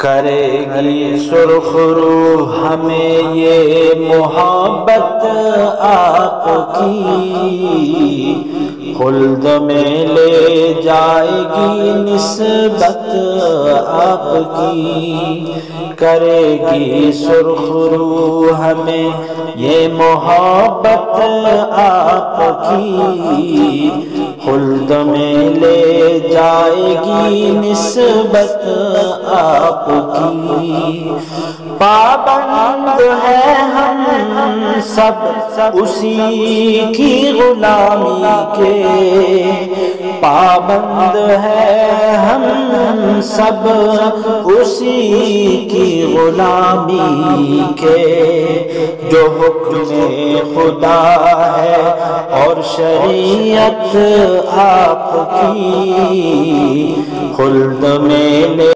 کرے گی سرخ روح ہمیں یہ محبت آپ کی، خلد میں لے جائے گی نسبت آپ کی۔ کرے گی سرخ روح ہمیں یہ محبت آپ کی، خلد میں لے جائے گی نسبت آپ کی۔ پابند ہے ہم سب اسی کی غلامی کے، پابند ہے ہم سب اسی کی غلامی کے، جو حکم خدا ہے اور شریعت آپ کی، خلد میں